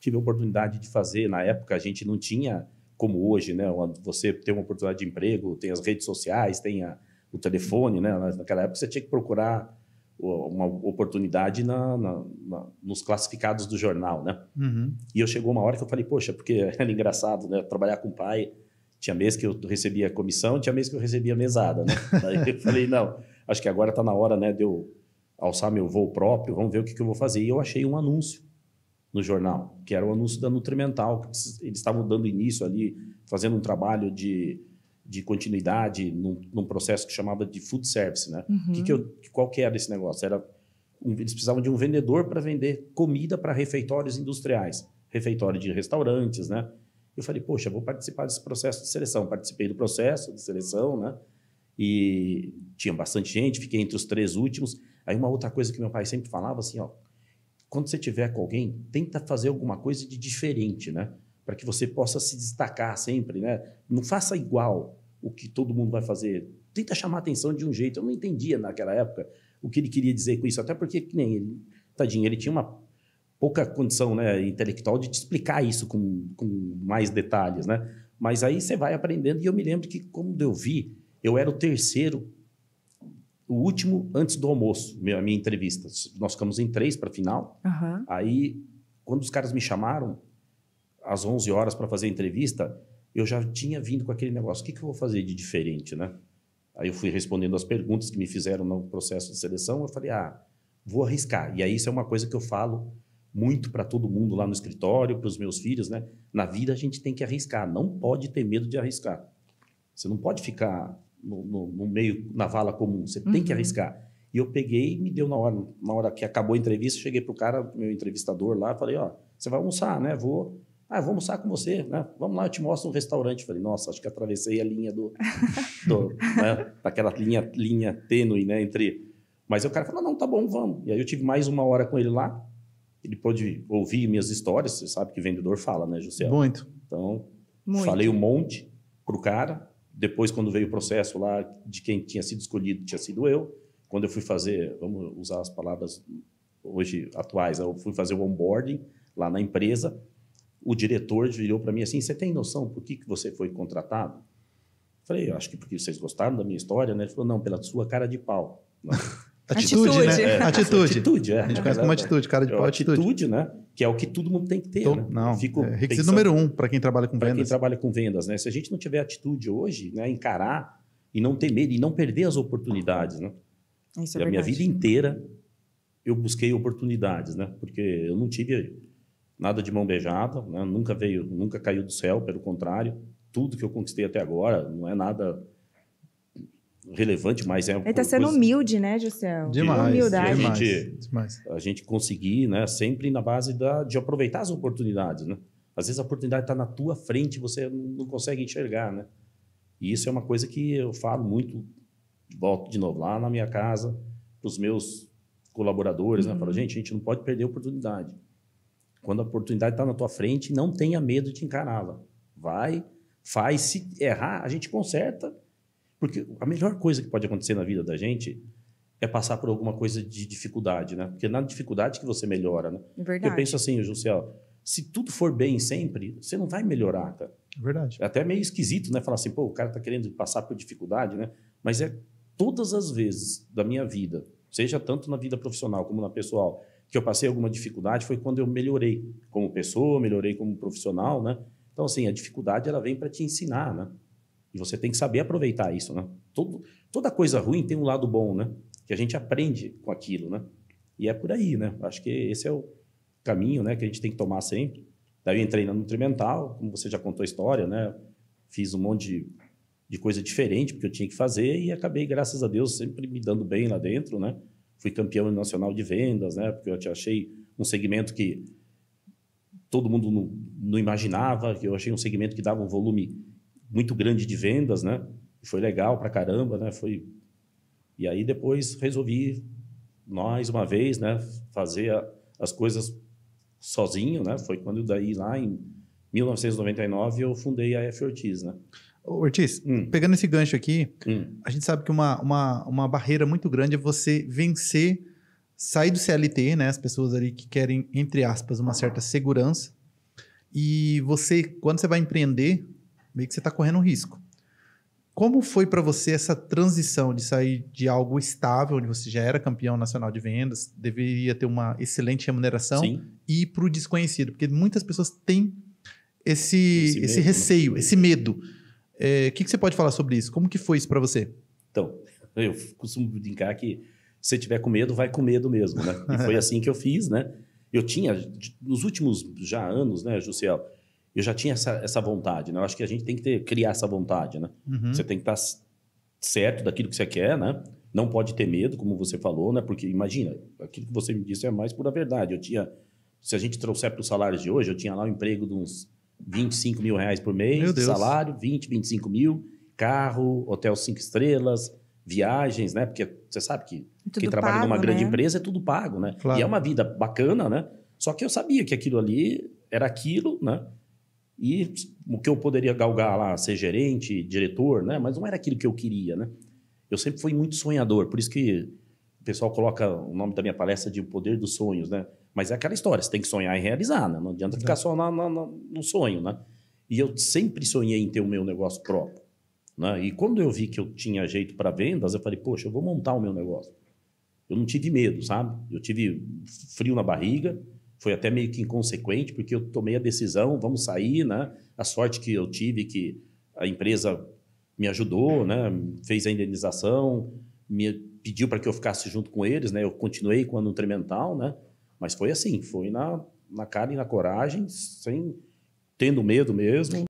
tive a oportunidade de fazer. Na época, a gente não tinha, como hoje, né? Você tem uma oportunidade de emprego, tem as redes sociais, tem o telefone, né? Naquela época, você tinha que procurar uma oportunidade nos classificados do jornal, né? Uhum. E chegou uma hora que eu falei, poxa, porque era engraçado, né? Trabalhar com o pai, tinha mês que eu recebia comissão, tinha mês que eu recebia mesada, né? Daí eu falei, não, acho que agora está na hora, né, de eu alçar meu voo próprio, vamos ver o que eu vou fazer. E eu achei um anúncio no jornal, que era o anúncio da Nutrimental, que eles estavam dando início ali, fazendo um trabalho de continuidade num processo que chamava de food service, né? Uhum. Qual que era esse negócio? Eles precisavam de um vendedor para vender comida para refeitórios industriais, refeitório de restaurantes, né? Eu falei, poxa, vou participar desse processo de seleção. Participei do processo de seleção, né? E tinha bastante gente, fiquei entre os 3 últimos. Aí uma outra coisa que meu pai sempre falava assim, ó, quando você tiver com alguém, tenta fazer alguma coisa de diferente, né? Para que você possa se destacar sempre, né? Não faça igual o que todo mundo vai fazer. Tenta chamar a atenção de um jeito. Eu não entendia naquela época o que ele queria dizer com isso, até porque, que nem ele, tadinho, ele tinha uma pouca condição, né, intelectual de te explicar isso com mais detalhes, né? Mas aí você vai aprendendo, e eu me lembro que, quando eu vi, eu era o terceiro, o último antes do almoço, a minha entrevista. Nós ficamos em 3 para a final. Uhum. Aí, quando os caras me chamaram, às 11 horas para fazer a entrevista, eu já tinha vindo com aquele negócio, o que eu vou fazer de diferente, né? Aí eu fui respondendo as perguntas que me fizeram no processo de seleção, eu falei, vou arriscar. E aí isso é uma coisa que eu falo muito para todo mundo lá no escritório, para os meus filhos, né? Na vida a gente tem que arriscar, não pode ter medo de arriscar. Você não pode ficar no meio, na vala comum, você tem que arriscar. E eu peguei e me deu na hora que acabou a entrevista, cheguei para o cara, meu entrevistador lá, falei, você vai almoçar, né? Vou almoçar com você, né? Vamos lá, eu te mostro um restaurante. Falei, nossa, acho que atravessei a linha né? Daquela linha tênue, né? Mas aí o cara falou, não, tá bom, vamos. E aí eu tive mais 1 hora com ele lá, ele pôde ouvir minhas histórias, você sabe que vendedor fala, né, José? Muito. Então, falei um monte pro cara. Depois, quando veio o processo lá de quem tinha sido escolhido, tinha sido eu. Quando eu fui fazer, vamos usar as palavras hoje atuais, eu fui fazer o onboarding lá na empresa, o diretor virou para mim assim, você tem noção por que você foi contratado? Falei, acho que porque vocês gostaram da minha história, né? Ele falou, não, pela sua cara de pau. Atitude, né? Atitude, A gente conhece como atitude, cara de pau, atitude, né? Que é o que todo mundo tem que ter, né? Não, requisito número 1 para quem trabalha com vendas. Para quem trabalha com vendas, né? Se a gente não tiver atitude hoje, né? Encarar e não ter medo e não perder as oportunidades, né? Isso é e a verdade. minha vida inteira eu oportunidades, né? Porque eu não tive nada de mão beijada, né? Nunca caiu do céu, pelo contrário. Tudo que eu conquistei até agora não é nada relevante, mas Ele está sendo humilde, né, Juscelio? Demais. Humildade. Demais. A gente conseguir, né, sempre na base de aproveitar as oportunidades, né? Às vezes a oportunidade está na tua frente, você não consegue enxergar, né? E isso é uma coisa que eu falo muito, volto de novo lá na minha casa, para os meus colaboradores, né? Falo, gente, a gente não pode perder a oportunidade. Quando a oportunidade está na tua frente, não tenha medo de encará-la. Vai, faz, se errar, a gente conserta. Porque a melhor coisa que pode acontecer na vida da gente é passar por alguma coisa de dificuldade, né? Porque na dificuldade que você melhora, né? Verdade. Porque eu penso assim, Juscelio, se tudo for bem sempre, você não vai melhorar, cara. Verdade. É até meio esquisito, né? Falar assim, pô, o cara tá querendo passar por dificuldade, né? Mas é todas as vezes da minha vida, seja tanto na vida profissional como na pessoal, que eu passei alguma dificuldade, foi quando eu melhorei como pessoa, melhorei como profissional, né? Então, assim, a dificuldade, ela vem para te ensinar, né? E você tem que saber aproveitar isso, né? Toda coisa ruim tem um lado bom, né? Que a gente aprende com aquilo, né? E é por aí, né? Acho que esse é o caminho, né, que a gente tem que tomar sempre. Daí eu entrei na Nutrimental, como você já contou a história, né? Fiz um monte de coisa diferente, porque eu tinha que fazer, e acabei, graças a Deus, sempre me dando bem lá dentro, né? Fui campeão nacional de vendas, né? Porque eu achei um segmento que todo mundo não imaginava, que eu achei um segmento que dava um volume muito grande de vendas, né? Foi legal pra caramba, né? E aí depois resolvi, mais uma vez, né? Fazer as coisas sozinho, né? Foi quando daí lá em 1999 eu fundei a F. Ortiz, né? Ortiz, pegando esse gancho aqui, a gente sabe que uma barreira muito grande é você vencer, sair do CLT, né? As pessoas ali que querem, entre aspas, uma certa segurança E você, quando você vai empreender, meio que você está correndo um risco. Como foi para você essa transição de sair de algo estável, onde você já era campeão nacional de vendas, deveria ter uma excelente remuneração, Sim. e ir para o desconhecido? Porque muitas pessoas têm esse medo, receio, né? esse medo. O que você pode falar sobre isso? Como que foi isso para você? Então, eu costumo brincar que se você tiver com medo, vai com medo mesmo, né? E foi assim que eu fiz, né? Eu tinha, nos últimos já anos, né, Jussiel, eu já tinha essa vontade, né? Eu acho que a gente tem que criar essa vontade, né? Uhum. Você tem que estar certo daquilo que você quer, né? Não pode ter medo, como você falou, né? Porque imagina, aquilo que você me disse é mais pura verdade. Eu tinha, se a gente trouxer para os salários de hoje, eu tinha lá um emprego de uns 25 mil reais por mês, Meu de Deus. salário, 20, 25 mil, carro, hotel 5 estrelas, viagens, né? Porque você sabe que Tudo quem trabalha numa pago, grande né? empresa é tudo pago, né? Claro. E é uma vida bacana, né? Só que eu sabia que aquilo ali era aquilo, né? E o que eu poderia galgar lá, ser gerente, diretor, né? Mas não era aquilo que eu queria, né? Eu sempre fui muito sonhador, por isso que o pessoal coloca o nome da minha palestra de O Poder dos Sonhos, né? Mas é aquela história, você tem que sonhar e realizar, né? Não adianta ficar só no sonho, né? E eu sempre sonhei em ter o meu negócio próprio, né? E quando eu vi que eu tinha jeito para vendas, eu falei, poxa, eu vou montar o meu negócio. Eu não tive medo, sabe? Eu tive frio na barriga, foi até meio que inconsequente, porque eu tomei a decisão, vamos sair, né? A sorte que eu tive, que a empresa me ajudou, né? Fez a indenização, me pediu para que eu ficasse junto com eles, né? Eu continuei com a Nutrimental, né? Mas foi assim, foi na cara e na coragem, sem tendo medo mesmo.